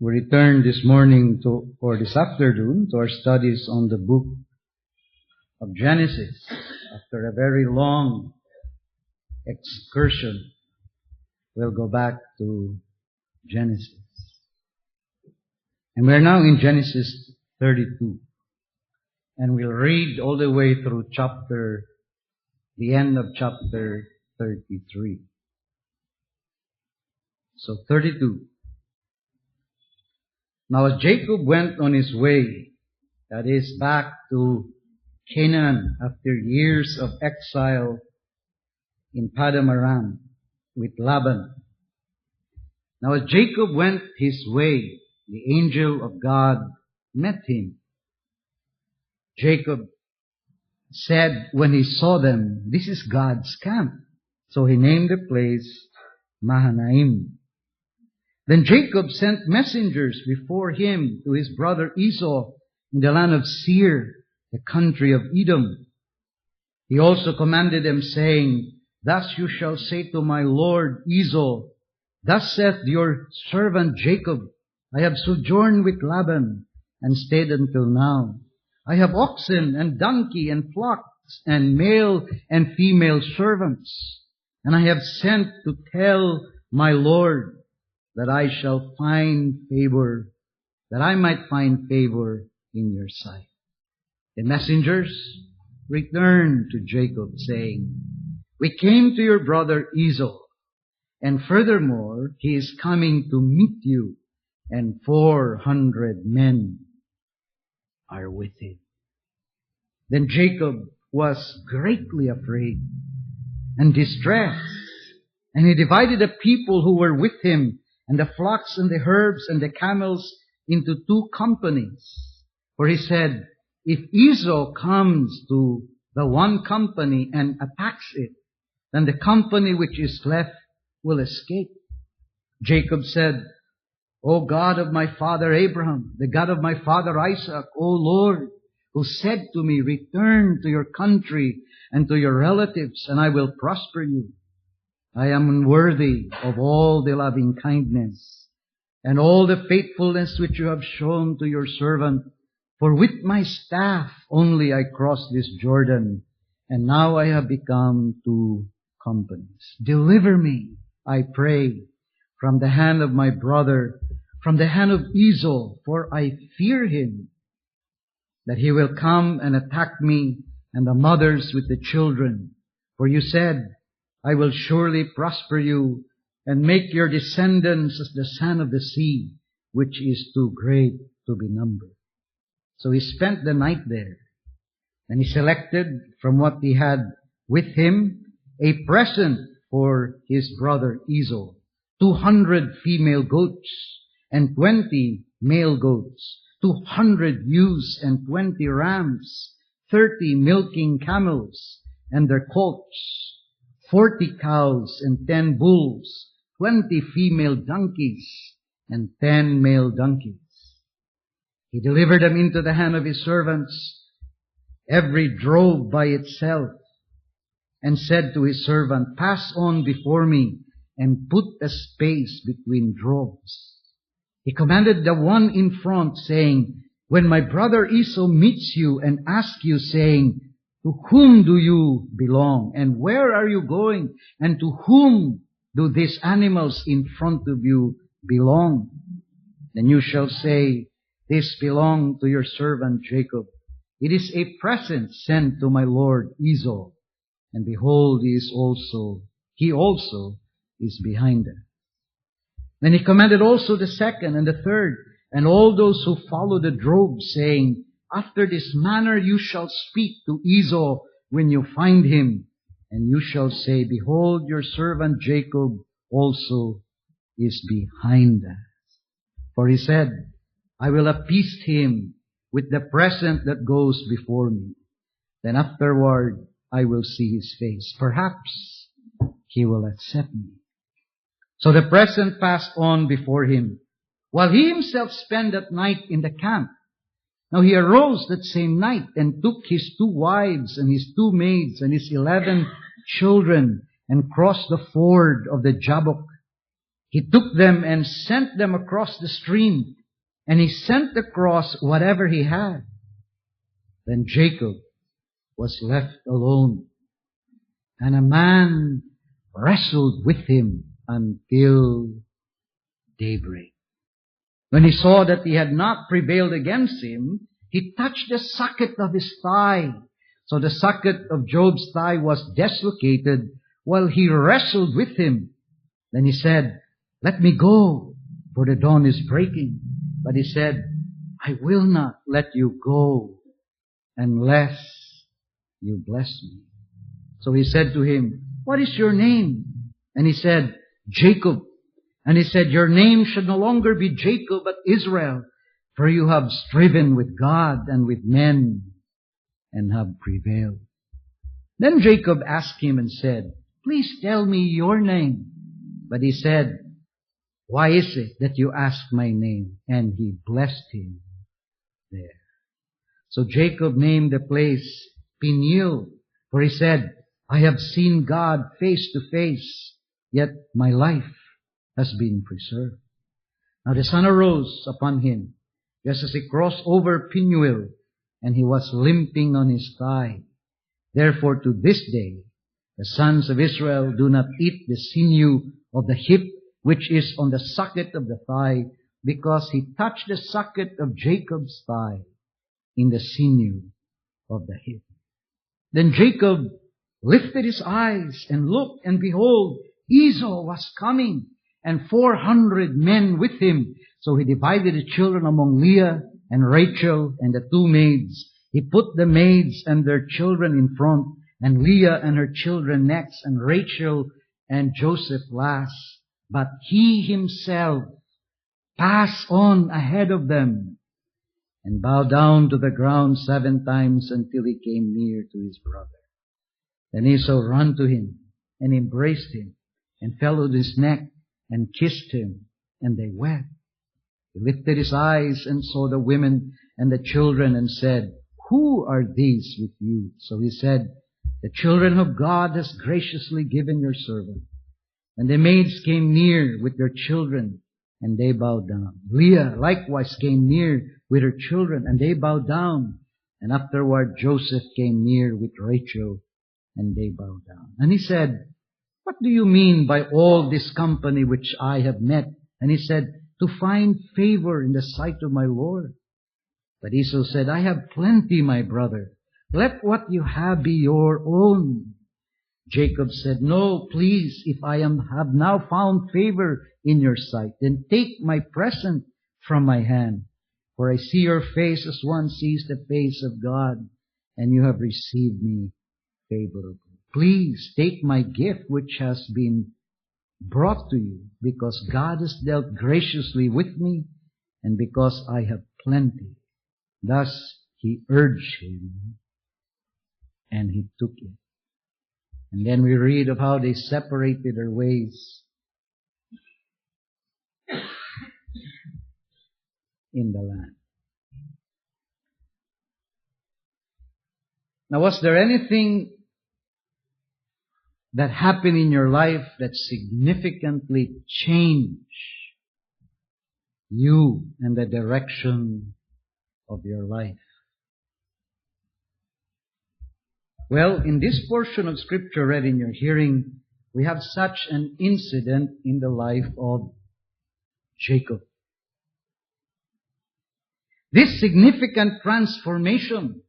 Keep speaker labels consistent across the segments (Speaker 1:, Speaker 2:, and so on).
Speaker 1: We return this morning or this afternoon to our studies on the book of Genesis. After a very long excursion, we'll go back to Genesis. And we're now in Genesis 32. And we'll read all the way through the end of chapter 33. So 32. Now as Jacob went on his way, that is back to Canaan after years of exile in Paddan Aram with Laban. Now as Jacob went his way, the angel of God met him. Jacob said when he saw them, "This is God's camp." So he named the place Mahanaim. Then Jacob sent messengers before him to his brother Esau in the land of Seir, the country of Edom. He also commanded them, saying, "Thus you shall say to my lord Esau, Thus saith your servant Jacob, I have sojourned with Laban, and stayed until now. I have oxen and donkey and flocks, and male and female servants. And I have sent to tell my lord that I might find favor in your sight." The messengers returned to Jacob, saying, "We came to your brother Esau, and furthermore, he is coming to meet you, and 400 men are with him." Then Jacob was greatly afraid and distressed, and he divided the people who were with him, and the flocks and the herds and the camels into 2 companies. For he said, "If Esau comes to the one company and attacks it, then the company which is left will escape." Jacob said, "O God of my father Abraham, the God of my father Isaac, O Lord, who said to me, Return to your country and to your relatives, and I will prosper you. I am unworthy of all the loving kindness and all the faithfulness which you have shown to your servant. For with my staff only I crossed this Jordan, and now I have become 2 companies. Deliver me, I pray, from the hand of my brother, from the hand of Esau, for I fear him, that he will come and attack me and the mothers with the children. For you said, I will surely prosper you and make your descendants as the sand of the sea, which is too great to be numbered." So he spent the night there, and he selected from what he had with him a present for his brother Esau, 200 female goats and 20 male goats, 200 ewes and 20 rams, 30 milking camels and their colts, 40 cows and 10 bulls, 20 female donkeys and 10 male donkeys. He delivered them into the hand of his servants, every drove by itself, and said to his servant, "Pass on before me and put a space between droves." He commanded the one in front, saying, "When my brother Esau meets you and asks you, saying, To whom do you belong? And where are you going? And to whom do these animals in front of you belong? Then you shall say, This belong to your servant Jacob. It is a present sent to my lord Esau. And behold, he also is behind us." Then he commanded also the second and the third, and all those who follow the drove, saying, "After this manner you shall speak to Esau when you find him, and you shall say, Behold, your servant Jacob also is behind us. For he said, I will appease him with the present that goes before me. Then afterward I will see his face. Perhaps he will accept me." So the present passed on before him, while he himself spent that night in the camp. Now he arose that same night and took his 2 wives and his 2 maids and his 11 children and crossed the ford of the Jabbok. He took them and sent them across the stream, and he sent across whatever he had. Then Jacob was left alone, and a man wrestled with him until daybreak. When he saw that he had not prevailed against him, he touched the socket of his thigh. So the socket of Job's thigh was dislocated while he wrestled with him. Then he said, "Let me go, for the dawn is breaking." But he said, "I will not let you go unless you bless me." So he said to him, "What is your name?" And he said, "Jacob." And he said, "Your name should no longer be Jacob, but Israel, for you have striven with God and with men and have prevailed." Then Jacob asked him and said, "Please tell me your name." But he said, "Why is it that you ask my name?" And he blessed him there. So Jacob named the place Peniel, for he said, "I have seen God face to face, yet my life has been preserved." Now the sun arose upon him, just as he crossed over Peniel, and he was limping on his thigh. Therefore to this day, the sons of Israel do not eat the sinew of the hip, which is on the socket of the thigh, because he touched the socket of Jacob's thigh in the sinew of the hip. Then Jacob lifted his eyes and looked, and behold, Esau was coming, and 400 men with him. So he divided the children among Leah and Rachel and the two maids. He put the maids and their children in front, and Leah and her children next, and Rachel and Joseph last. But he himself passed on ahead of them and bowed down to the ground 7 times until he came near to his brother. Then Esau ran to him and embraced him and fell on his neck and kissed him, and they wept. He lifted his eyes and saw the women and the children and said, "Who are these with you?" So he said, "The children of God has graciously given your servant." And the maids came near with their children, and they bowed down. Leah likewise came near with her children, and they bowed down. And afterward Joseph came near with Rachel, and they bowed down. And he said, "What do you mean by all this company which I have met?" And he said, "To find favor in the sight of my Lord." But Esau said, "I have plenty, my brother. Let what you have be your own." Jacob said, "No, please, if I have now found favor in your sight, then take my present from my hand. For I see your face as one sees the face of God, and you have received me favorably. Please take my gift which has been brought to you, because God has dealt graciously with me, and because I have plenty." Thus he urged him, and he took it. And then we read of how they separated their ways in the land. Now, was there anything that happened in your life that significantly changed you and the direction of your life? Well, in this portion of Scripture read in your hearing, we have such an incident in the life of Jacob. This significant transformation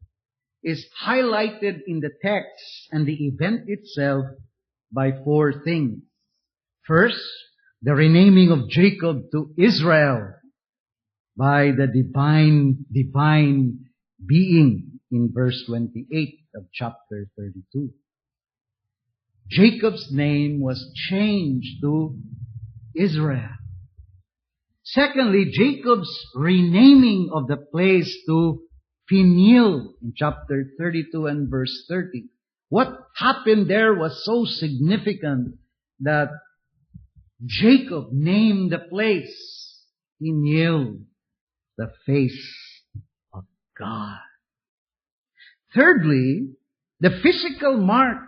Speaker 1: is highlighted in the text and the event itself by 4 things. First, the renaming of Jacob to Israel by the divine being in verse 28 of chapter 32. Jacob's name was changed to Israel. Secondly, Jacob's renaming of the place to Peniel in chapter 32 and verse 30. What happened there was so significant that Jacob named the place Peniel, the face of God. Thirdly, the physical mark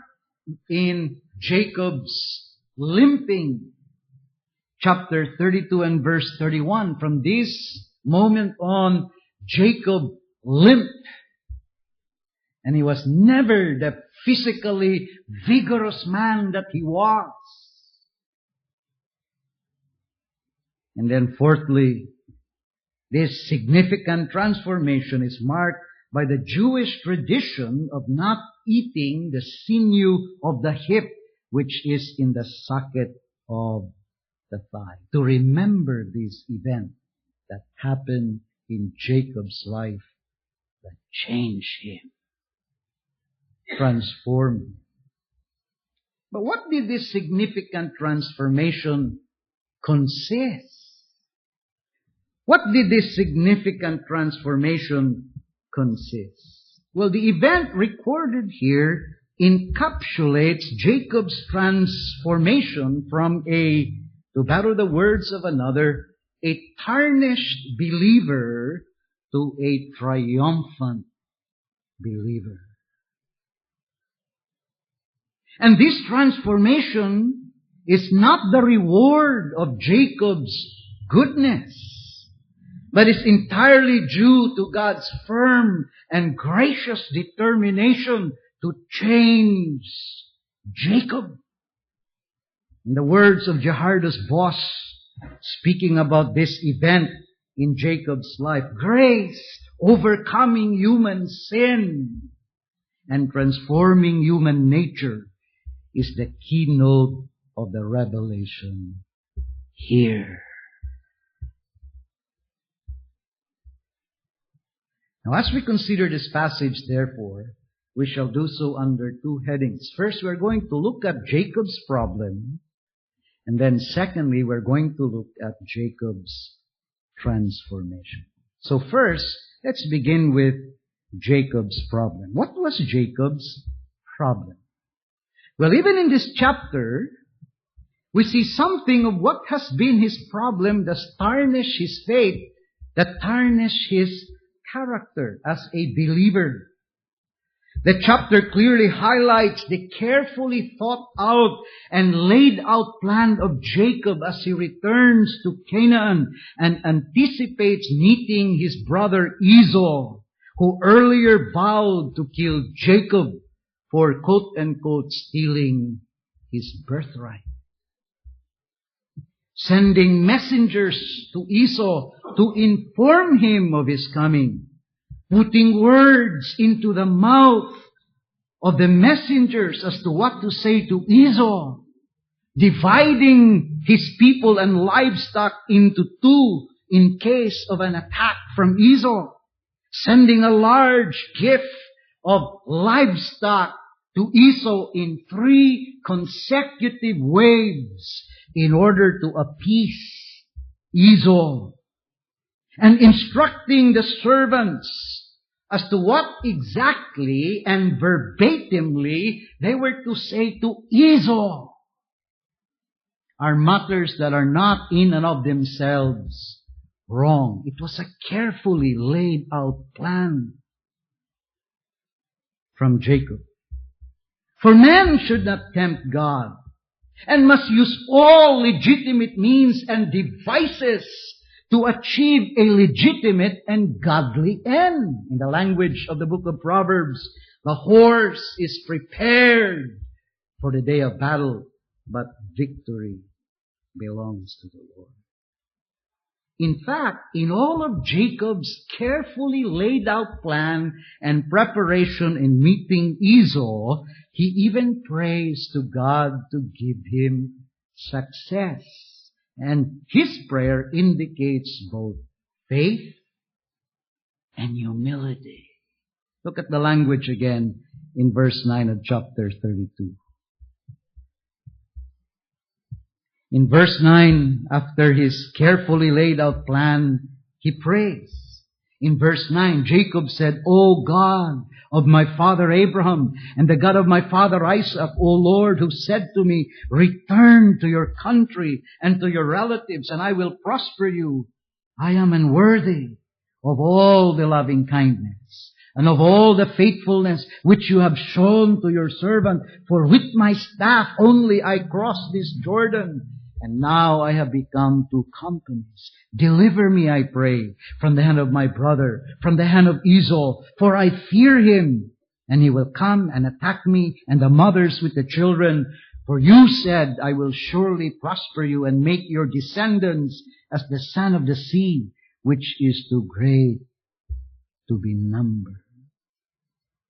Speaker 1: in Jacob's limping chapter 32 and verse 31, from this moment on, Jacob limped. And he was never the physically vigorous man that he was. And then fourthly, this significant transformation is marked by the Jewish tradition of not eating the sinew of the hip, which is in the socket of the thigh. To remember this event that happened in Jacob's life that changed him, transformed him. But what did this significant transformation consist? What did this significant transformation consist? Well, the event recorded here encapsulates Jacob's transformation from to borrow the words of another, a tarnished believer to a triumphant believer. And this transformation is not the reward of Jacob's goodness, but is entirely due to God's firm and gracious determination to change Jacob. In the words of Gerhardus Voss, speaking about this event in Jacob's life, grace overcoming human sin and transforming human nature is the keynote of the revelation here. Now, as we consider this passage, therefore, we shall do so under two headings. First, we're going to look at Jacob's problem, and then secondly, we're going to look at Jacob's transformation. So first, let's begin with Jacob's problem. What was Jacob's problem? Well, even in this chapter, we see something of what has been his problem that tarnished his faith, that tarnished his character as a believer. The chapter clearly highlights the carefully thought out and laid out plan of Jacob as he returns to Canaan and anticipates meeting his brother Esau, who earlier vowed to kill Jacob for quote-unquote stealing his birthright. Sending messengers to Esau to inform him of his coming, putting words into the mouth of the messengers as to what to say to Esau, dividing his people and livestock into two in case of an attack from Esau, sending a large gift of livestock to Esau in 3 consecutive waves in order to appease Esau, and instructing the servants as to what exactly and verbatimly they were to say to Esau, are matters that are not in and of themselves wrong. It was a carefully laid out plan from Jacob. For man should not tempt God, and must use all legitimate means and devices to achieve a legitimate and godly end. In the language of the book of Proverbs, the horse is prepared for the day of battle, but victory belongs to the Lord. In fact, in all of Jacob's carefully laid out plan and preparation in meeting Esau, he even prays to God to give him success. And his prayer indicates both faith and humility. Look at the language again in verse 9 of chapter 32. In verse 9, after his carefully laid out plan, he prays. In verse 9, Jacob said, O God of my father Abraham and the God of my father Isaac, O Lord, who said to me, return to your country and to your relatives, and I will prosper you. I am unworthy of all the loving kindness and of all the faithfulness which you have shown to your servant. For with my staff only I crossed this Jordan, And now I have become two companies. Deliver me, I pray, from the hand of my brother, from the hand of Esau, for I fear him, and he will come and attack me and the mothers with the children. For you said, I will surely prosper you and make your descendants as the sand of the sea, which is too great to be numbered.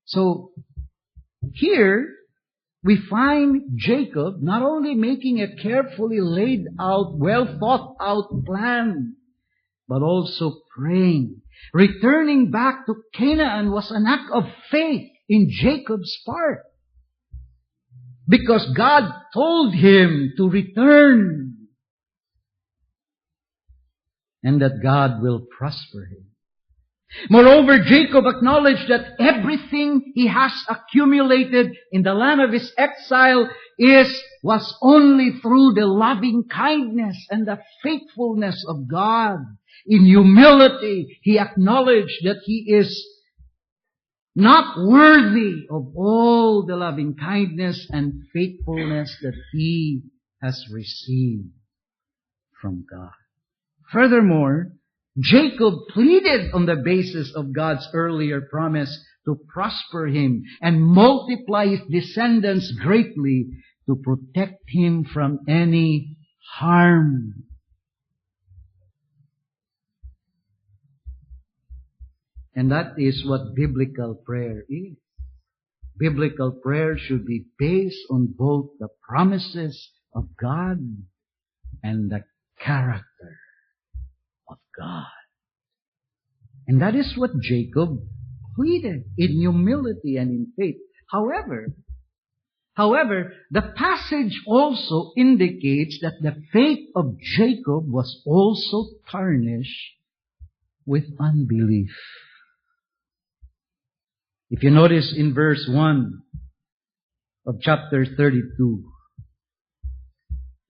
Speaker 1: So, here, we find Jacob not only making a carefully laid out, well thought out plan, but also praying. Returning back to Canaan was an act of faith in Jacob's part. Because God told him to return. And that God will prosper him. Moreover, Jacob acknowledged that everything he has accumulated in the land of his exile was only through the loving kindness and the faithfulness of God. In humility, he acknowledged that he is not worthy of all the loving kindness and faithfulness that he has received from God. Furthermore, Jacob pleaded on the basis of God's earlier promise to prosper him and multiply his descendants greatly to protect him from any harm. And that is what biblical prayer is. Biblical prayer should be based on both the promises of God and the character of God. And that is what Jacob pleaded in humility and in faith. However, the passage also indicates that the faith of Jacob was also tarnished with unbelief. If you notice in verse 1 of chapter 32,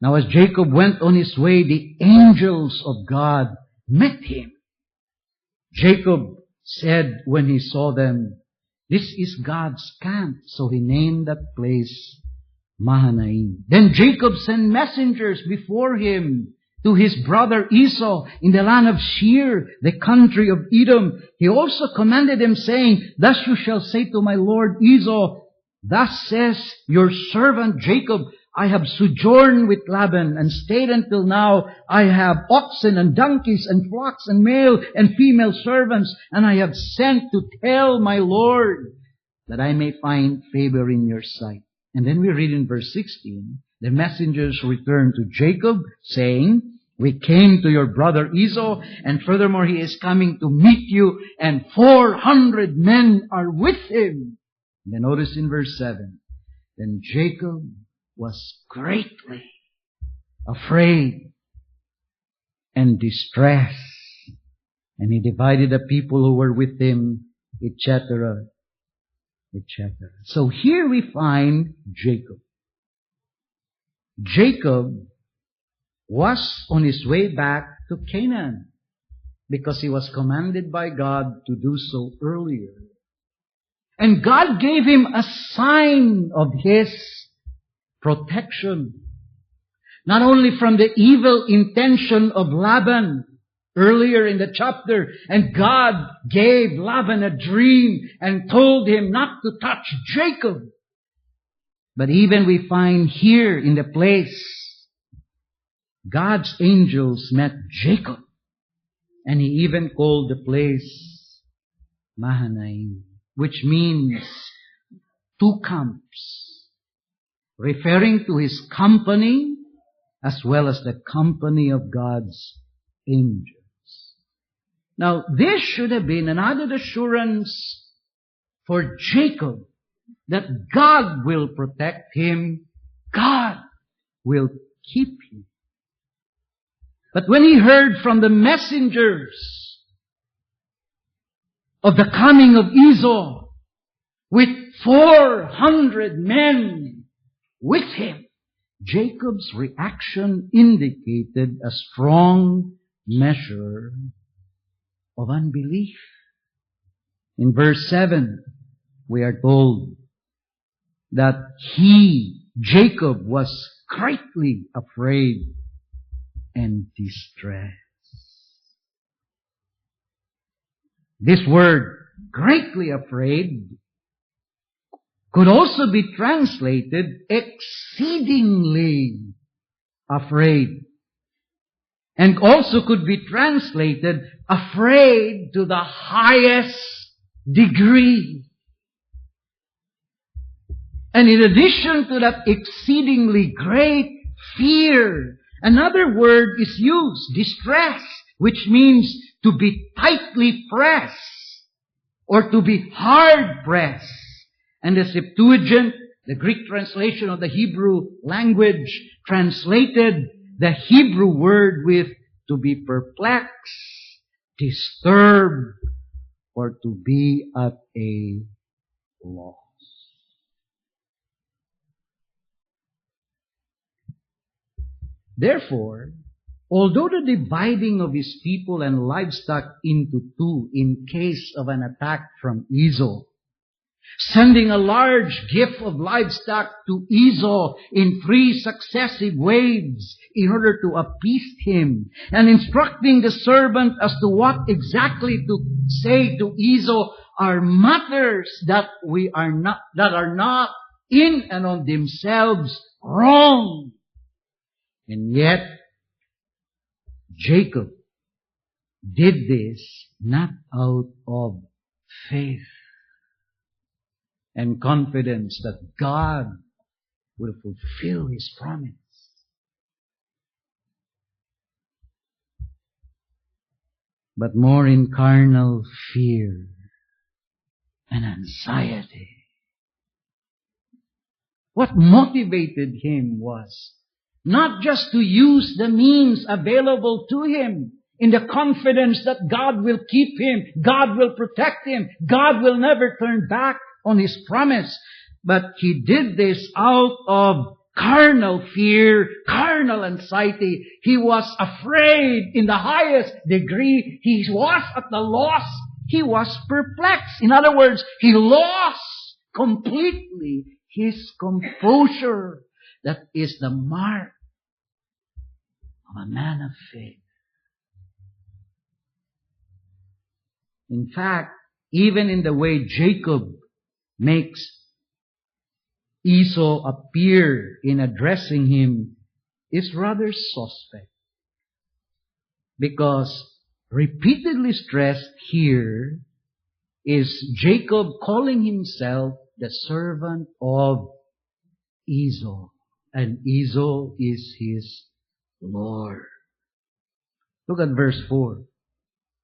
Speaker 1: now as Jacob went on his way, the angels of God met him. Jacob said when he saw them, "This is God's camp." So he named that place Mahanaim. Then Jacob sent messengers before him to his brother Esau in the land of Seir, the country of Edom. He also commanded him, saying, "Thus you shall say to my lord Esau, Thus says your servant Jacob, I have sojourned with Laban and stayed until now. I have oxen and donkeys and flocks and male and female servants, and I have sent to tell my Lord that I may find favor in your sight." And then we read in verse 16, the messengers returned to Jacob, saying, "We came to your brother Esau, and furthermore he is coming to meet you, and 400 men are with him." And then notice in verse 7, then Jacob was greatly afraid and distressed, and he divided the people who were with him, etc., etc. So here we find Jacob. Jacob was on his way back to Canaan because he was commanded by God to do so earlier. And God gave him a sign of His protection. Not only from the evil intention of Laban earlier in the chapter, and God gave Laban a dream and told him not to touch Jacob. But even we find here in the place, God's angels met Jacob, and He even called the place Mahanaim, which means two camps, referring to His company as well as the company of God's angels. Now, this should have been an added assurance for Jacob that God will protect him, God will keep him. But when he heard from the messengers of the coming of Esau with 400 men with him, Jacob's reaction indicated a strong measure of unbelief. In verse 7, we are told that Jacob was greatly afraid and distress. This word, greatly afraid, could also be translated exceedingly afraid. And also could be translated afraid to the highest degree. And in addition to that exceedingly great fear, another word is used, distress, which means to be tightly pressed or to be hard pressed. And the Septuagint, the Greek translation of the Hebrew language, translated the Hebrew word with to be perplexed, disturbed, or to be at a loss. Therefore, although the dividing of his people and livestock into two in case of an attack from Esau, sending a large gift of livestock to Esau in 3 successive waves in order to appease him, and instructing the servant as to what exactly to say to Esau are matters that are not in and of themselves wrong. And yet, Jacob did this not out of faith and confidence that God will fulfill His promise. But more in carnal fear and anxiety. What motivated him was not just to use the means available to him in the confidence that God will keep him, God will protect him, God will never turn back on His promise. But he did this out of carnal fear, carnal anxiety. He was afraid in the highest degree. He was at the loss. He was perplexed. In other words, he lost completely his composure. That is the mark of a man of faith. In fact, even in the way Jacob makes Esau appear in addressing him is rather suspect. Because repeatedly stressed here is Jacob calling himself the servant of Esau. And Esau is his Lord. Look at verse 4.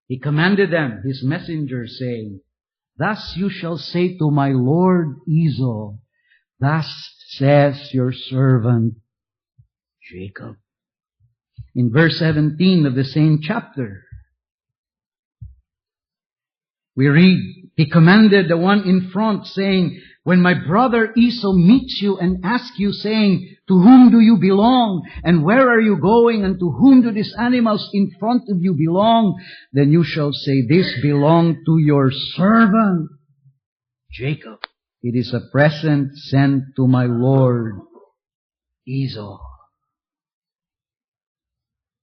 Speaker 1: He commanded them, his messengers, saying, "Thus you shall say to my lord Esau, thus says your servant Jacob." In verse 17 of the same chapter, we read, he commanded the one in front, saying, "When my brother Esau meets you and asks you, saying, 'To whom do you belong? And where are you going? And to whom do these animals in front of you belong?' Then you shall say, 'This belonged to your servant Jacob. It is a present sent to my lord Esau.'"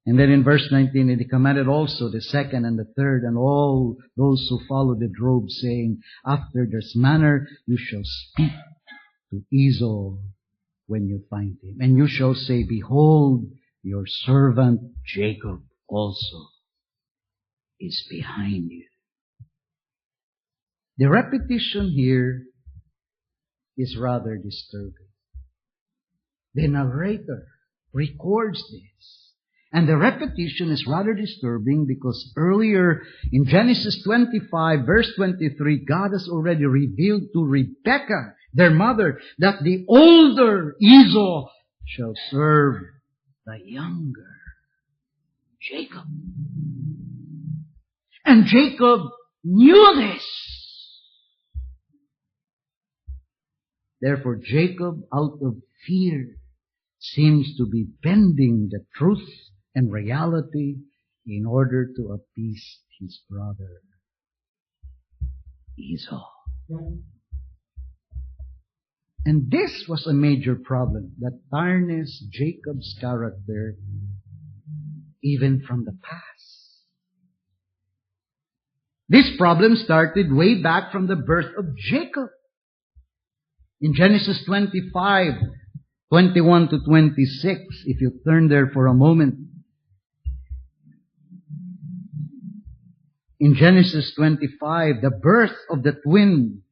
Speaker 1: And then in verse 19, he commanded also the second and the third and all those who follow the drove, saying, "After this manner you shall speak to Esau when you find him. And you shall say, 'Behold, your servant Jacob also is behind you.'" The repetition here is rather disturbing. The narrator records this. And the repetition is rather disturbing because earlier in Genesis 25 verse 23, God has already revealed to Rebekah, their mother, that the older Esau shall serve the younger Jacob. And Jacob knew this. Therefore, Jacob, out of fear, seems to be bending the truth and reality in order to appease his brother Esau. And this was a major problem that tarnished Jacob's character even from the past. This problem started way back from the birth of Jacob. In Genesis 25, 21 to 26, if you turn there for a moment. In Genesis 25, the birth of the twins,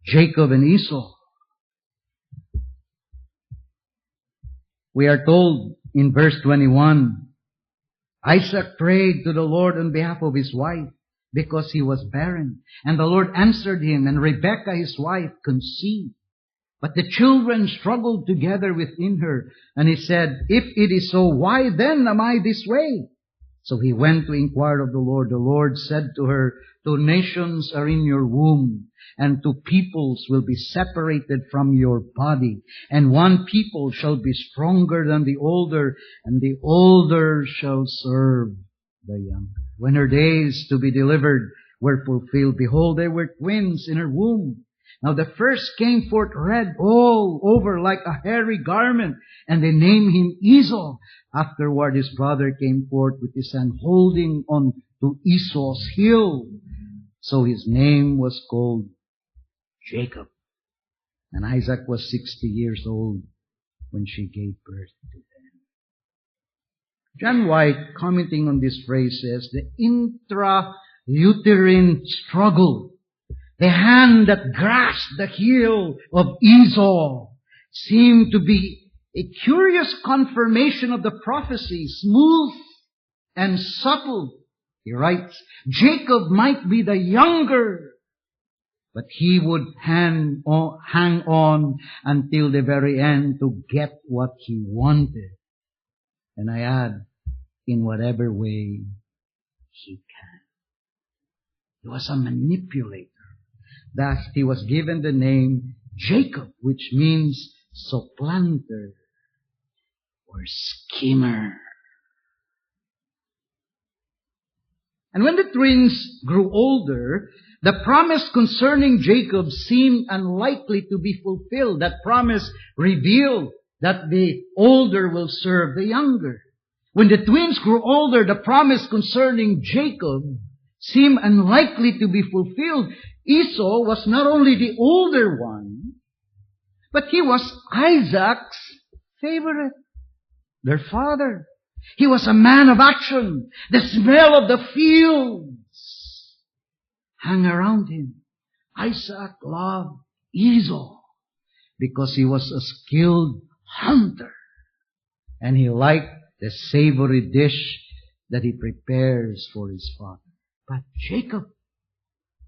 Speaker 1: Jacob and Esau. We are told in verse 21, Isaac prayed to the Lord on behalf of his wife because he was barren. And the Lord answered him, and Rebekah his wife conceived. But the children struggled together within her. And he said, if it is so, why then am I this way? So he went to inquire of the Lord. The Lord said to her, 2 nations are in your womb, and 2 peoples will be separated from your body. And 1 people shall be stronger than the older, and the older shall serve the younger. When her days to be delivered were fulfilled, behold, there were twins in her womb. Now the first came forth red all over like a hairy garment, and they named him Esau. Afterward his brother came forth with his hand holding on to Esau's heel. So his name was called Jacob. And Isaac was 60 years old when she gave birth to them. John White, commenting on this phrase, says, the intrauterine struggle, the hand that grasped the heel of Esau, seemed to be a curious confirmation of the prophecy, smooth and subtle. He writes, Jacob might be the younger, but he would hang on until the very end to get what he wanted. And I add, in whatever way he can. He was a manipulator. Thus, he was given the name Jacob, which means supplanter or schemer. And when the twins grew older, the promise concerning Jacob seemed unlikely to be fulfilled. That promise revealed that the older will serve the younger. When the twins grew older, the promise concerning Jacob seemed unlikely to be fulfilled. Esau was not only the older one, but he was Isaac's favorite, their father. He was a man of action. The smell of the fields hung around him. Isaac loved Esau because he was a skilled hunter. And he liked the savory dish that he prepares for his father. But Jacob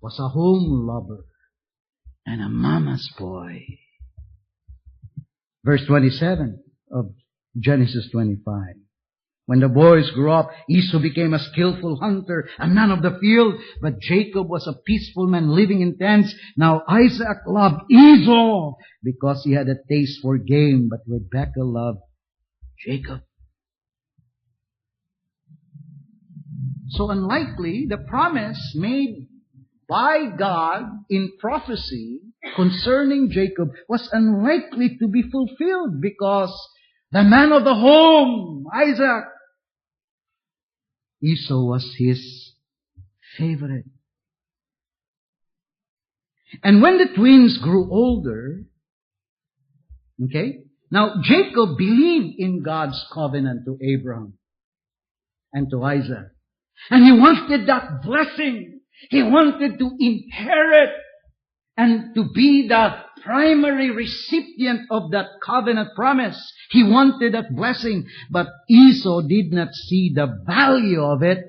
Speaker 1: was a home lover and a mama's boy. Verse 27 of Genesis 25. When the boys grew up, Esau became a skillful hunter, a man of the field, but Jacob was a peaceful man living in tents. Now Isaac loved Esau because he had a taste for game, but Rebekah loved Jacob. So unlikely, the promise made by God in prophecy concerning Jacob was unlikely to be fulfilled because the man of the home, Isaac, Esau was his favorite. And when the twins grew older, now Jacob believed in God's covenant to Abraham and to Isaac. And he wanted that blessing. He wanted to inherit and to be the primary recipient of that covenant promise. He wanted that blessing, but Esau did not see the value of it,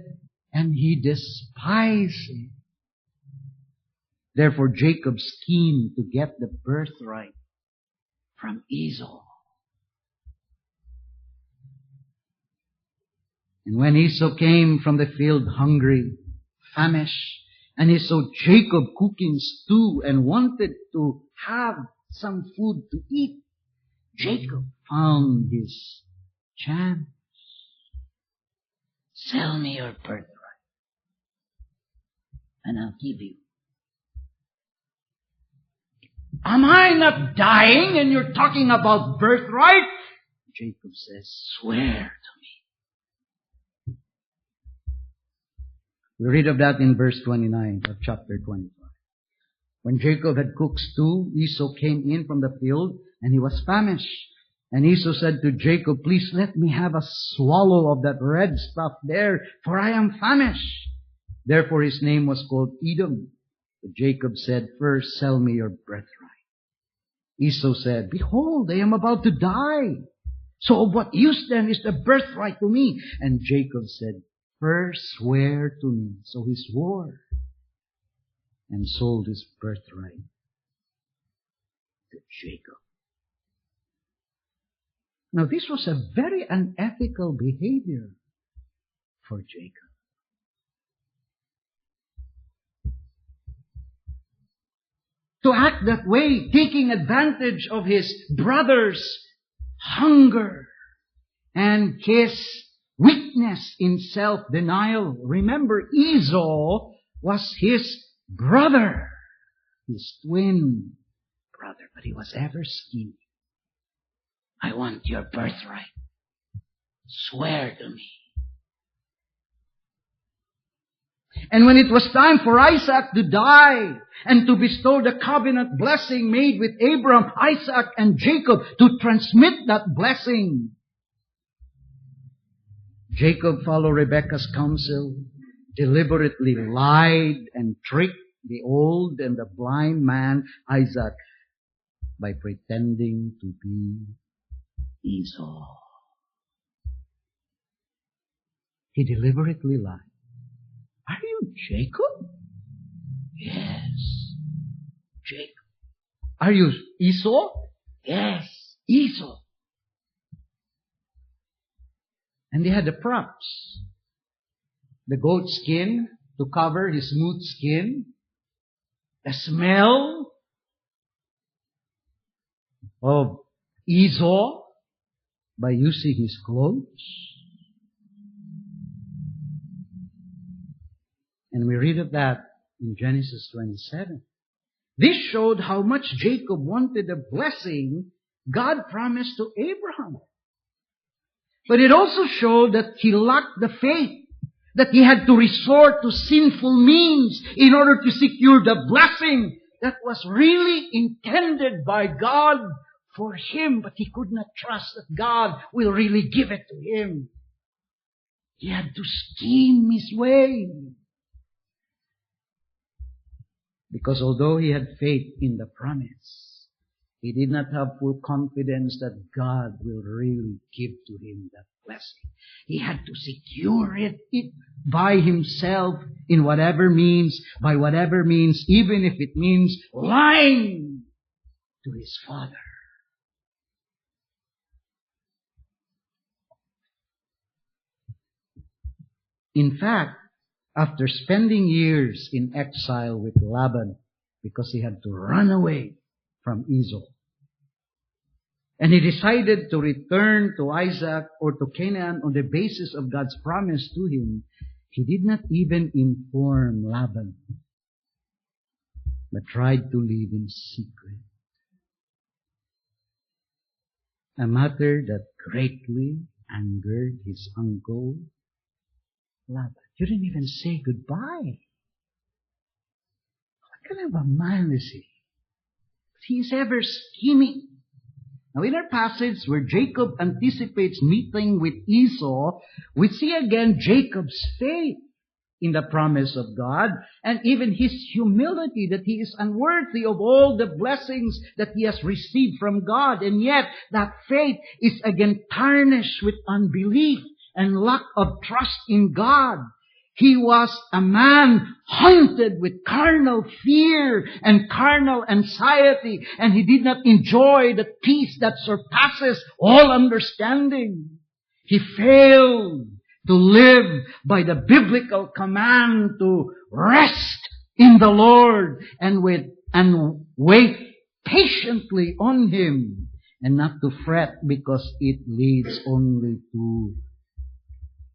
Speaker 1: and he despised it. Therefore, Jacob schemed to get the birthright from Esau. And when Esau came from the field hungry, famished, and he saw Jacob cooking stew and wanted to have some food to eat, Jacob found his chance. Sell me your birthright, and I'll give you. Am I not dying and you're talking about birthright? Jacob says, "Swear to me." We read of that in verse 29 of chapter 25. When Jacob had cooked stew, Esau came in from the field, and he was famished. And Esau said to Jacob, "Please let me have a swallow of that red stuff there, for I am famished." Therefore his name was called Edom. But Jacob said, "First sell me your birthright." Esau said, "Behold, I am about to die. So of what use then is the birthright to me?" And Jacob said, "First swear to me." So he swore and sold his birthright to Jacob. Now this was a very unethical behavior for Jacob. To act that way, taking advantage of his brother's hunger and his weakness in self-denial. Remember, Esau was his brother, his twin brother, but he was ever scheming. "I want your birthright. Swear to me." And when it was time for Isaac to die and to bestow the covenant blessing made with Abraham, Isaac, and Jacob, to transmit that blessing, Jacob followed Rebekah's counsel, deliberately lied and tricked the old and the blind man Isaac by pretending to be Esau. He deliberately lied. "Are you Jacob?" "Yes, Jacob." "Are you Esau?" "Yes, Esau." And they had the props. The goat skin to cover his smooth skin. The smell of Esau by using his clothes. And we read of that in Genesis 27. This showed how much Jacob wanted the blessing God promised to Abraham. But it also showed that he lacked the faith, that he had to resort to sinful means in order to secure the blessing that was really intended by God for him. But he could not trust that God will really give it to him. He had to scheme his way. Because although he had faith in the promise, he did not have full confidence that God will really give to him that blessing. He had to secure it by himself in whatever means, by whatever means, even if it means lying to his father. In fact, after spending years in exile with Laban, because he had to run away from Esau, and he decided to return to Isaac or to Canaan on the basis of God's promise to him, he did not even inform Laban, but tried to live in secret. A matter that greatly angered his uncle Laban. You didn't even say goodbye. What kind of a man is he? He's ever scheming. Now in our passage where Jacob anticipates meeting with Esau, we see again Jacob's faith in the promise of God and even his humility that he is unworthy of all the blessings that he has received from God. And yet that faith is again tarnished with unbelief and lack of trust in God. He was a man haunted with carnal fear and carnal anxiety, and he did not enjoy the peace that surpasses all understanding. He failed to live by the biblical command to rest in the Lord and wait patiently on Him, and not to fret because it leads only to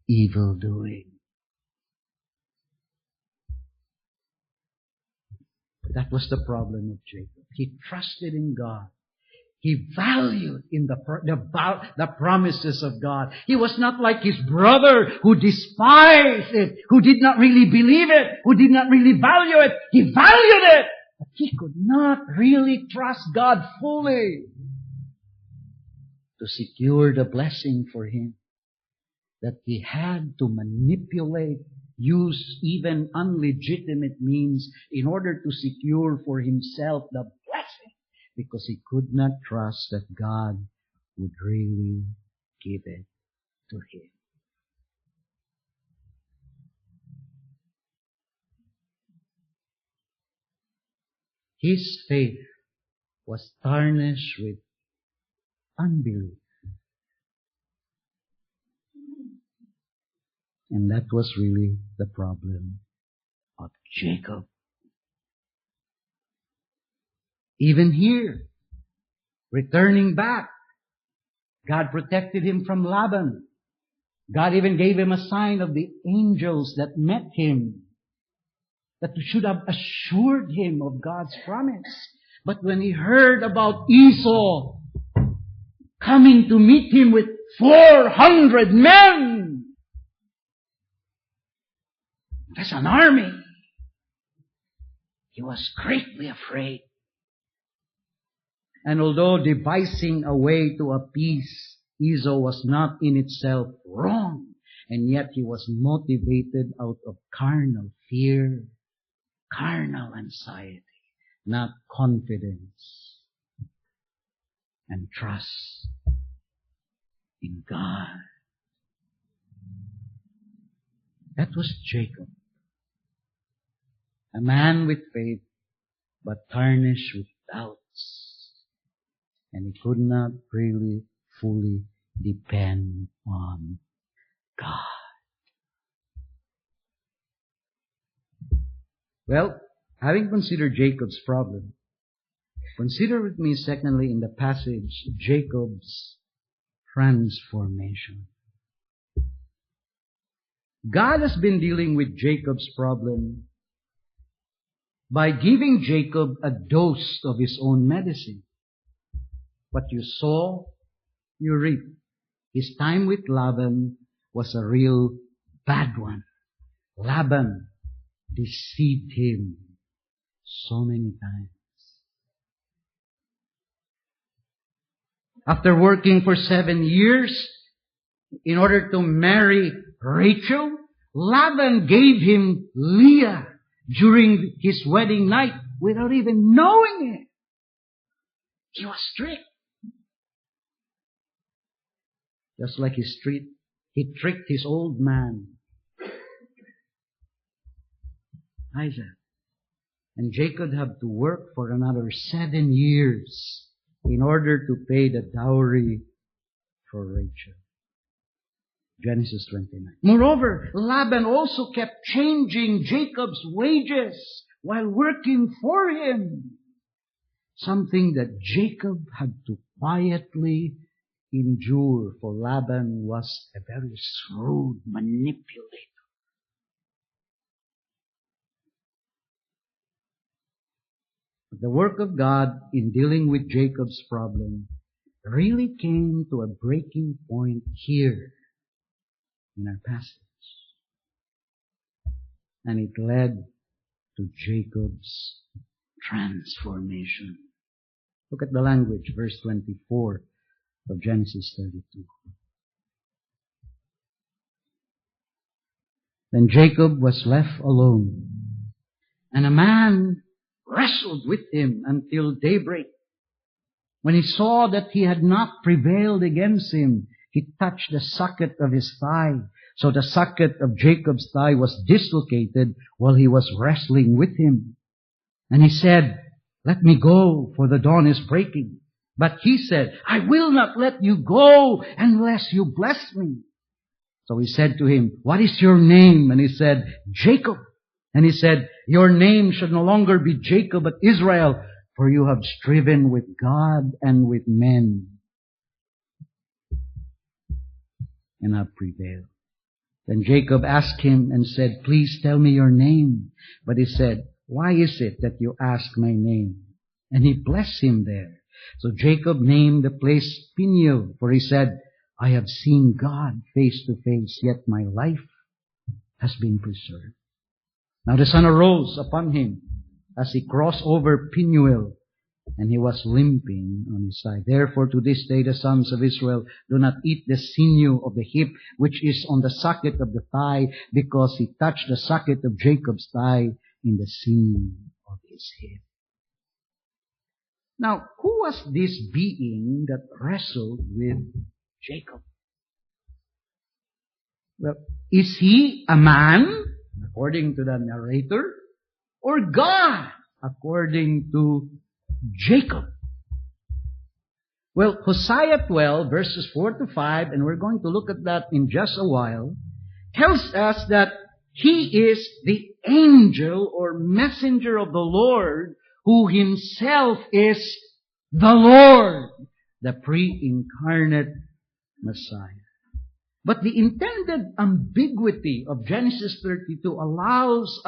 Speaker 1: evil doing. That was the problem of Jacob. He trusted in God. He valued in the promises of God. He was not like his brother who despised it, who did not really believe it, who did not really value it. He valued it, but he could not really trust God fully to secure the blessing for him. That he had to manipulate, use even unlegitimate means in order to secure for himself the blessing, because he could not trust that God would really give it to him. His faith was tarnished with unbelief. And that was really the problem of Jacob. Even here, returning back, God protected him from Laban. God even gave him a sign of the angels that met him, that should have assured him of God's promise. But when he heard about Esau coming to meet him with 400 men, that's an army, he was greatly afraid. And although devising a way to appease Esau was not in itself wrong, and yet he was motivated out of carnal fear, carnal anxiety, not confidence and trust in God. That was Jacob. A man with faith, but tarnished with doubts. And he could not really fully depend on God. Well, having considered Jacob's problem, consider with me secondly in the passage Jacob's transformation. God has been dealing with Jacob's problem by giving Jacob a dose of his own medicine. What you sow, you reap. His time with Laban was a real bad one. Laban deceived him so many times. After working for 7 years in order to marry Rachel, Laban gave him Leah during his wedding night without even knowing it. He was strict. Just like he tricked his old man, Isaac. And Jacob had to work for another 7 years in order to pay the dowry for Rachel. Genesis 29. Moreover, Laban also kept changing Jacob's wages while working for him. Something that Jacob had to quietly endure, for Laban was a very shrewd manipulator. But the work of God in dealing with Jacob's problem really came to a breaking point here in our passage. And it led to Jacob's transformation. Look at the language, verse 24 of Genesis 32. Then Jacob was left alone, and a man wrestled with him until daybreak. When he saw that he had not prevailed against him, he touched the socket of his thigh. So the socket of Jacob's thigh was dislocated while he was wrestling with him. And he said, "Let me go, for the dawn is breaking." But he said, "I will not let you go unless you bless me." So he said to him, "What is your name?" And he said, "Jacob." And he said, "Your name should no longer be Jacob, but Israel, for you have striven with God and with men, and have prevailed." Then Jacob asked him and said, "Please tell me your name." But he said, "Why is it that you ask my name?" And he blessed him there. So Jacob named the place Peniel, for he said, I have seen God face to face, yet my life has been preserved. Now the sun arose upon him as he crossed over Peniel, and he was limping on his side. Therefore to this day the sons of Israel do not eat the sinew of the hip which is on the socket of the thigh, because he touched the socket of Jacob's thigh in the sinew of his hip. Now, who was this being that wrestled with Jacob? Well, is he a man, according to the narrator, or God, according to Jacob? Well, Hosea 12, verses 4 to 5, and we're going to look at that in just a while, tells us that he is the angel or messenger of the Lord, who himself is the Lord, the pre-incarnate Messiah. But the intended ambiguity of Genesis 32 allows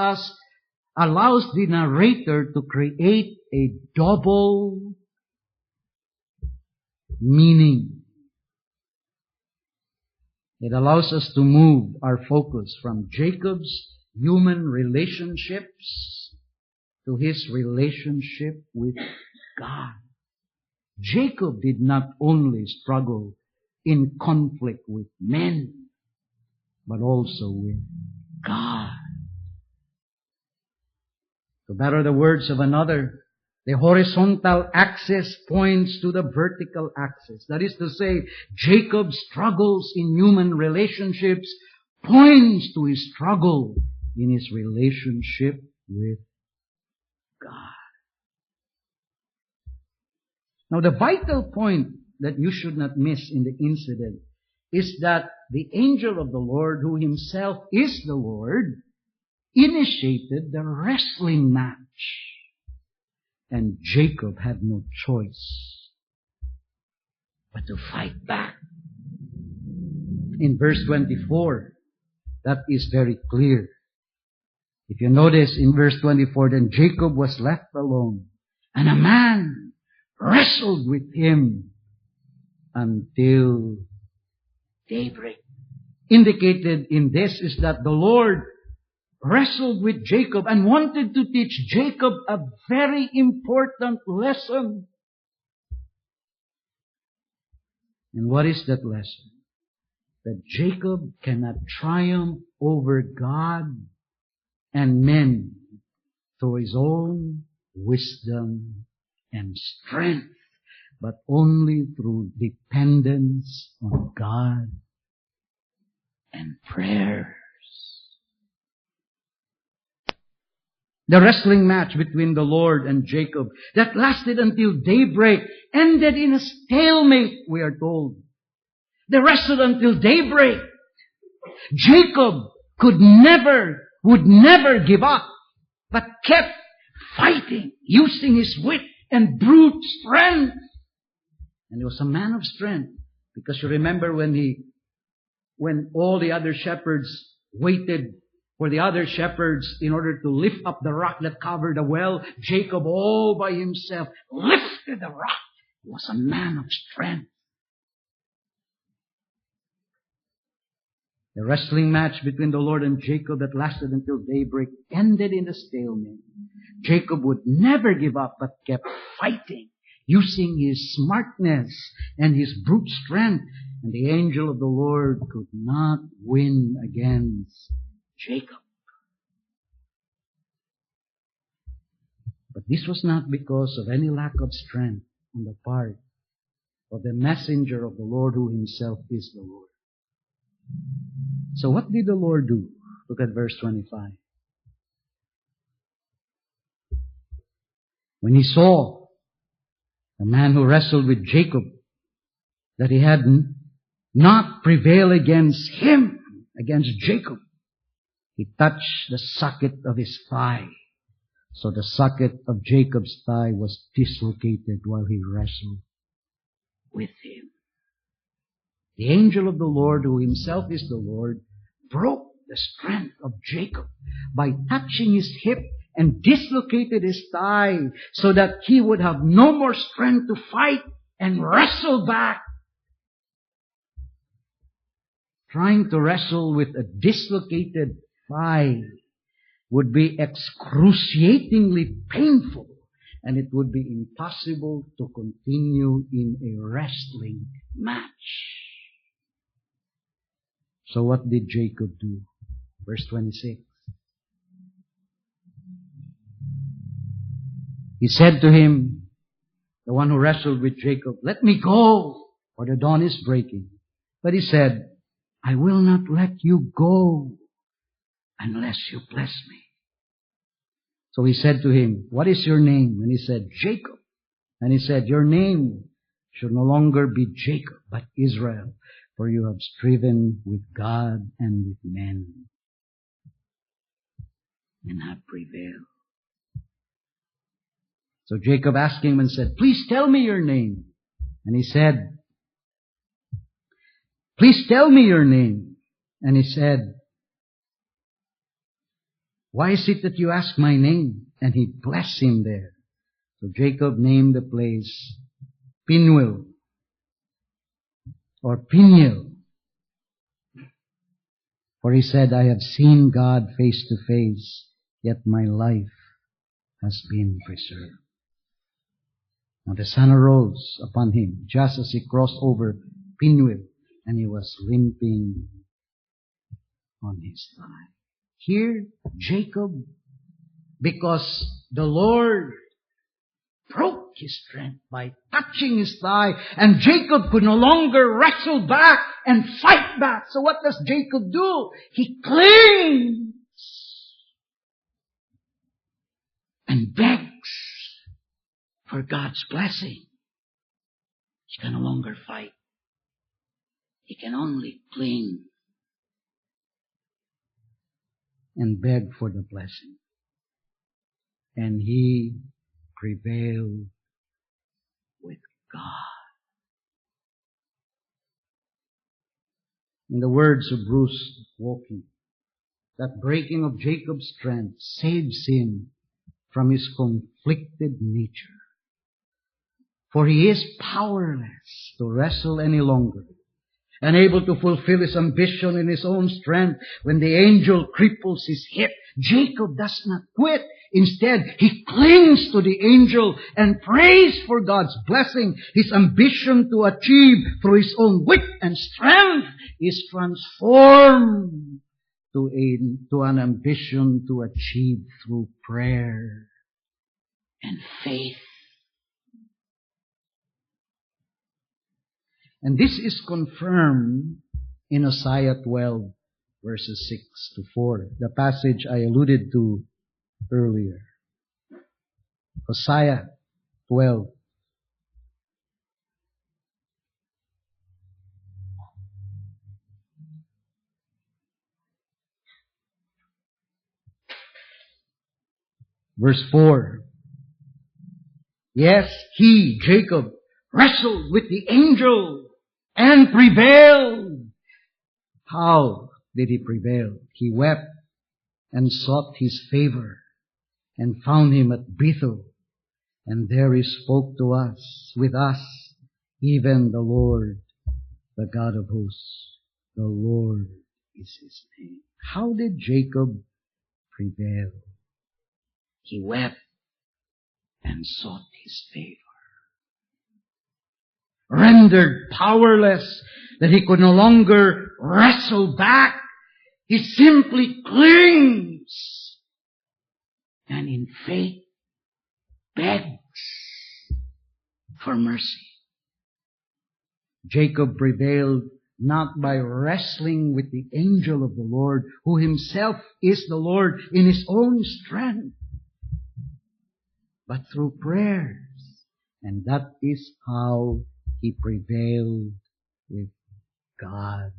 Speaker 1: the narrator to create a double meaning. It allows us to move our focus from Jacob's human relationships to his relationship with God. Jacob did not only struggle in conflict with men, but also with God. To better the words of another, the horizontal axis points to the vertical axis. That is to say, Jacob's struggles in human relationships points to his struggle in his relationship with God. Now, the vital point that you should not miss in the incident is that the angel of the Lord, who himself is the Lord, initiated the wrestling match. And Jacob had no choice but to fight back. In verse 24, that is very clear. If you notice in verse 24, then Jacob was left alone, and a man wrestled with him until daybreak. Indicated in this is that the Lord wrestled with Jacob and wanted to teach Jacob a very important lesson. And what is that lesson? That Jacob cannot triumph over God and men through his own wisdom and strength, but only through dependence on God and prayers. The wrestling match between the Lord and Jacob that lasted until daybreak ended in a stalemate, we are told. They wrestled until daybreak. Jacob would never give up, but kept fighting, using his wit and brute strength. And he was a man of strength, because you remember when all the other shepherds waited for the other shepherds in order to lift up the rock that covered the well, Jacob all by himself lifted the rock. He was a man of strength. The wrestling match between the Lord and Jacob that lasted until daybreak ended in a stalemate. Jacob would never give up, but kept fighting, using his smartness and his brute strength. And the angel of the Lord could not win against Jacob. But this was not because of any lack of strength on the part of the messenger of the Lord, who himself is the Lord. So what did the Lord do? Look at verse 25. When he saw the man who wrestled with Jacob, that he had not prevailed against him, against Jacob, he touched the socket of his thigh. So the socket of Jacob's thigh was dislocated while he wrestled with him. The angel of the Lord, who himself is the Lord, broke the strength of Jacob by touching his hip and dislocated his thigh so that he would have no more strength to fight and wrestle back. Trying to wrestle with a dislocated thigh would be excruciatingly painful, and it would be impossible to continue in a wrestling match. So what did Jacob do? Verse 26. He said to him, the one who wrestled with Jacob, "Let me go, for the dawn is breaking." But he said, "I will not let you go unless you bless me." So he said to him, "What is your name?" And he said, "Jacob." And he said, "Your name should no longer be Jacob, but Israel, for you have striven with God and with men and have prevailed." So Jacob asked him and said, "Please tell me your name." And he said, "Please tell me your name." And he said, "Why is it that you ask my name?" And he blessed him there. So Jacob named the place Peniel, or Peniel. For he said, "I have seen God face to face, yet my life has been preserved." Now the sun arose upon him just as he crossed over Peniel, and he was limping on his thigh. Here, Jacob, because the Lord broke his strength by touching his thigh, and Jacob could no longer wrestle back and fight back. So what does Jacob do? He clings and begs for God's blessing. He can no longer fight. He can only cling and beg for the blessing. And he prevailed with God. In the words of Bruce Walking, that breaking of Jacob's strength saves him from his conflicted nature. For he is powerless to wrestle any longer, unable to fulfill his ambition in his own strength. When the angel cripples his hip, Jacob does not quit. Instead, he clings to the angel and prays for God's blessing. His ambition to achieve through his own wit and strength is transformed to an ambition to achieve through prayer and faith. And this is confirmed in Hosea 12, verses 6 to 4, the passage I alluded to earlier. Hosea 12. Verse 4. Yes, he, Jacob, wrestled with the angel and prevailed. How did he prevail? He wept and sought his favor and found him at Bethel. And there he spoke to us, with us, even the Lord, the God of hosts. The Lord is his name. How did Jacob prevail? He wept and sought his favor. Rendered powerless, that he could no longer wrestle back, he simply clings and in faith begs for mercy. Jacob prevailed not by wrestling with the angel of the Lord, who himself is the Lord in his own strength, but through prayers. And that is how he prevailed with God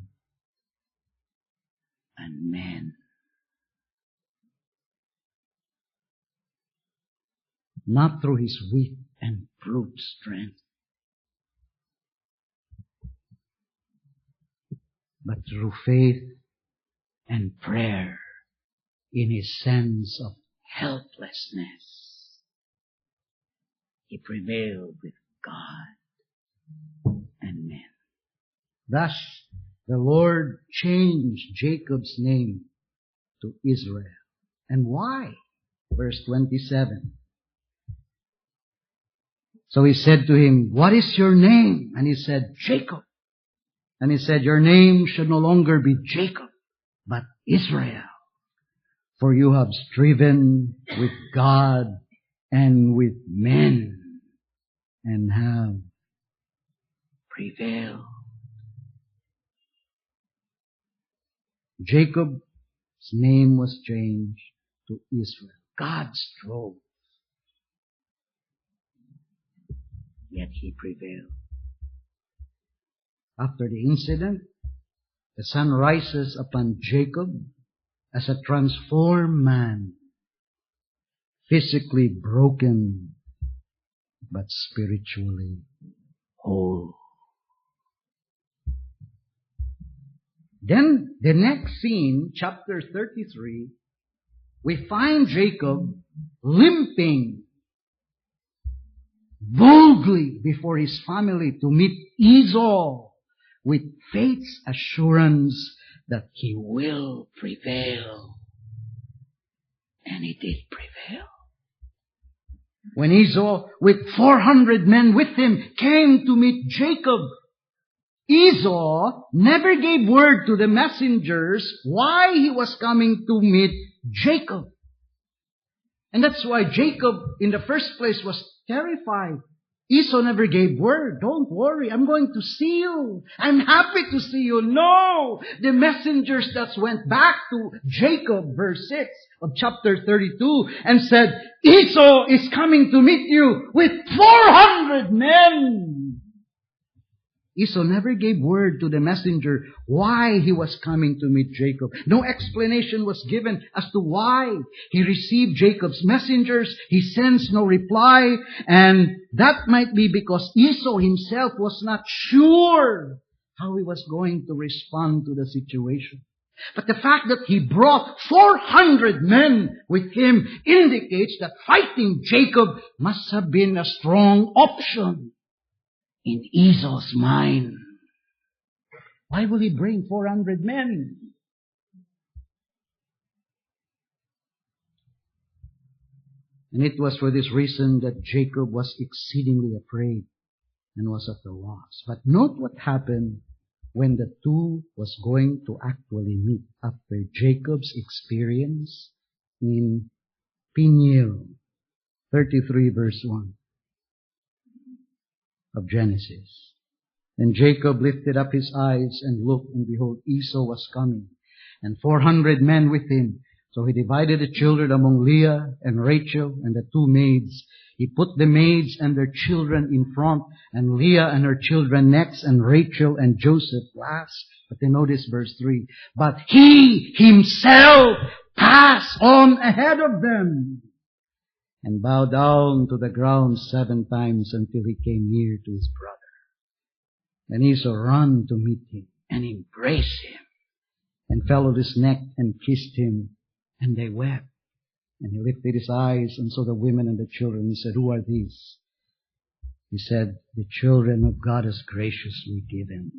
Speaker 1: and men. Not through his weak and brute strength, but through faith and prayer in his sense of helplessness, he prevailed with God and men. Thus, the Lord changed Jacob's name to Israel. And why? Verse 27. So he said to him, "What is your name?" And he said, "Jacob." And he said, "Your name should no longer be Jacob, but Israel. For you have striven with God and with men and have prevailed." Jacob's name was changed to Israel. God strove, yet he prevailed. After the incident, the sun rises upon Jacob as a transformed man, physically broken, but spiritually whole. Then, the next scene, chapter 33, we find Jacob limping boldly before his family to meet Esau with faith's assurance that he will prevail. And he did prevail. When Esau, with 400 men with him, came to meet Jacob, Esau never gave word to the messengers why he was coming to meet Jacob. And that's why Jacob, in the first place, was terrified. Esau never gave word. "Don't worry, I'm going to see you. I'm happy to see you." No! The messengers that went back to Jacob, verse 6 of chapter 32, and said, "Esau is coming to meet you with 400 men. Esau never gave word to the messenger why he was coming to meet Jacob. No explanation was given as to why. He received Jacob's messengers. He sends no reply. And that might be because Esau himself was not sure how he was going to respond to the situation. But the fact that he brought 400 men with him indicates that fighting Jacob must have been a strong option in Esau's mind. Why will he bring 400 men? And it was for this reason that Jacob was exceedingly afraid and was at a loss. But note what happened when the two was going to actually meet after Jacob's experience in Peniel, 33 verse 1 of Genesis. Then Jacob lifted up his eyes and looked, and behold, Esau was coming, and 400 men with him. So he divided the children among Leah and Rachel and the two maids. He put the maids and their children in front, and Leah and her children next, and Rachel and Joseph last. But then notice verse 3. But he himself passed on ahead of them and bowed down to the ground 7 times until he came near to his brother. And Esau ran to meet him and embraced him and fell on his neck and kissed him, and they wept. And he lifted his eyes and saw the women and the children. He said, "Who are these?" He said, "The children of God has graciously given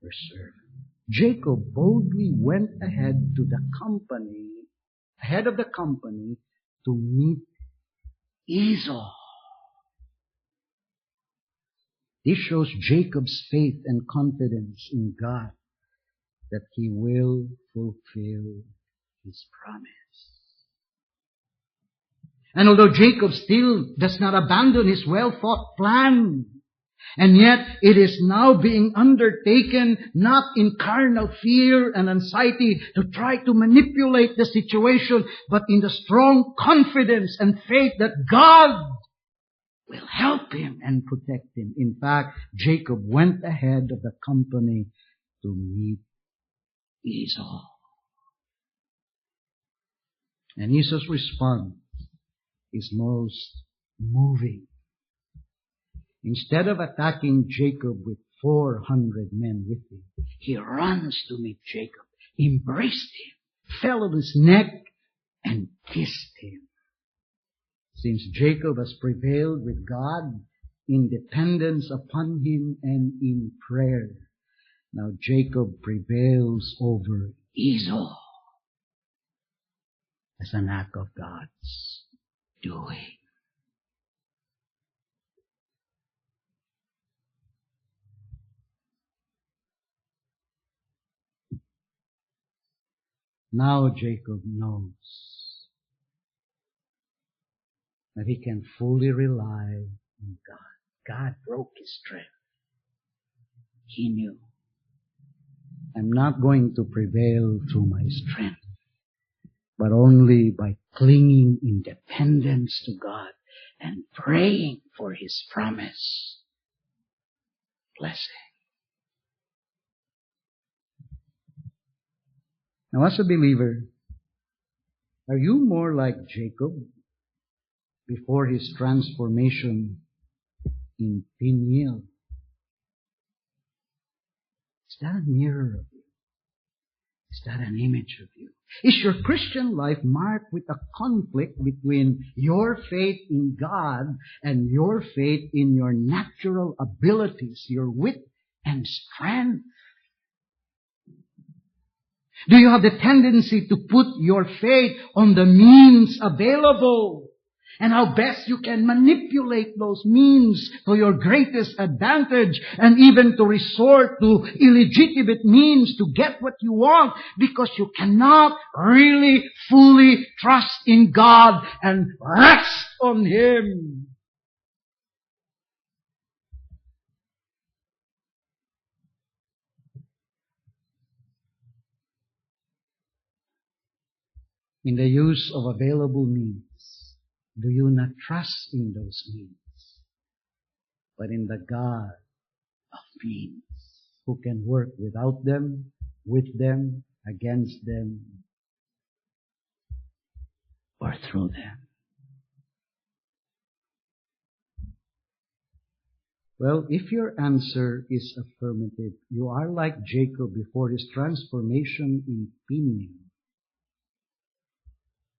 Speaker 1: her servant." Jacob boldly went ahead of the company to meet Esau. This shows Jacob's faith and confidence in God that he will fulfill his promise. And although Jacob still does not abandon his well-thought plan, and yet it is now being undertaken not in carnal fear and anxiety to try to manipulate the situation, but in the strong confidence and faith that God will help him and protect him. In fact, Jacob went ahead of the company to meet Esau. And Esau's response is most moving. Instead of attacking Jacob with 400 men with him, he runs to meet Jacob, embraced him, fell on his neck, and kissed him. Since Jacob has prevailed with God in dependence upon him and in prayer, now Jacob prevails over Esau as an act of God's doing. Now Jacob knows that he can fully rely on God. God broke his strength. He knew, I'm not going to prevail through my strength, but only by clinging in dependence to God and praying for his promise. Blessing. Now, as a believer, are you more like Jacob before his transformation in Peniel? Is that a mirror of you? Is that an image of you? Is your Christian life marked with a conflict between your faith in God and your faith in your natural abilities, your wit and strength? Do you have the tendency to put your faith on the means available and how best you can manipulate those means to your greatest advantage, and even to resort to illegitimate means to get what you want, because you cannot really fully trust in God and rest on Him? In the use of available means, do you not trust in those means, but in the God of means, who can work without them, with them, against them, or through them? Well, if your answer is affirmative, you are like Jacob before his transformation in Peniel,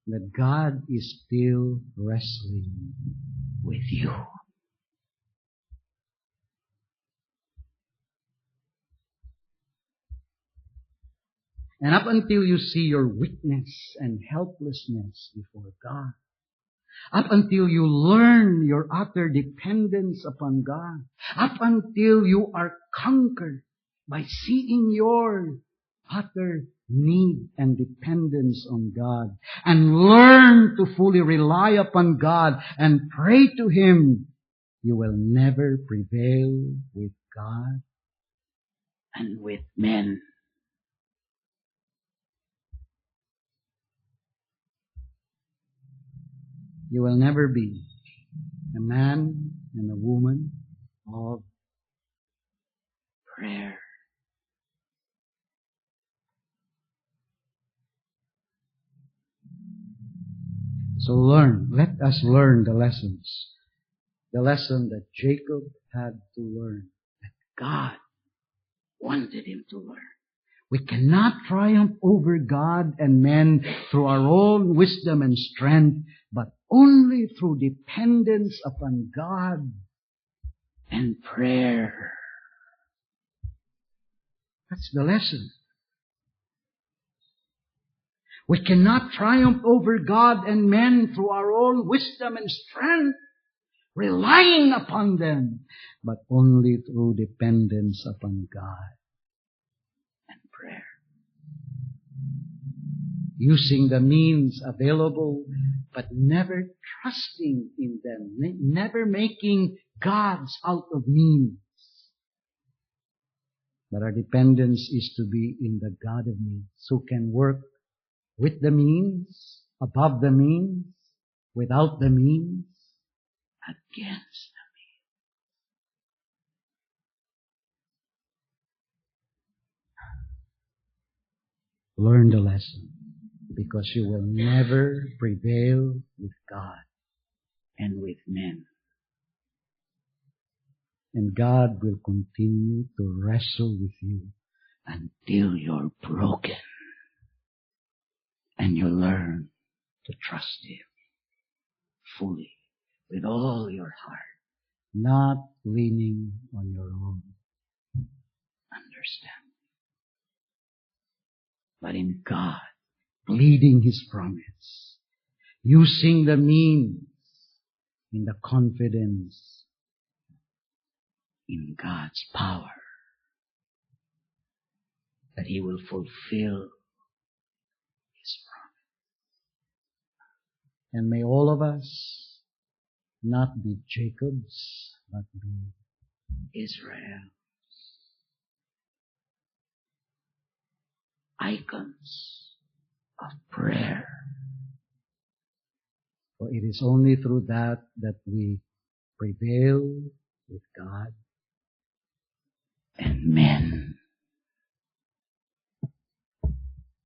Speaker 1: that God is still wrestling with you. And up until you see your weakness and helplessness before God, up until you learn your utter dependence upon God, up until you are conquered by seeing your utter need and dependence on God, and learn to fully rely upon God and pray to Him, you will never prevail with God and with men. You will never be a man and a woman of prayer. So let us learn the lessons. The lesson that Jacob had to learn, that God wanted him to learn. We cannot triumph over God and men through our own wisdom and strength, but only through dependence upon God and prayer. That's the lesson. We cannot triumph over God and men through our own wisdom and strength, relying upon them, but only through dependence upon God and prayer. Using the means available, but never trusting in them, never making gods out of means. But our dependence is to be in the God of means, who can work with the means, above the means, without the means, against the means. Learn the lesson, because you will never prevail with God and with men. And God will continue to wrestle with you until you're broken and you learn to trust Him fully with all your heart, not leaning on your own understanding, but in God, pleading His promise, using the means in the confidence in God's power that He will fulfill His promise. And may all of us not be Jacobs, but be Israel. Icons of prayer. For it is only through that we prevail with God and men.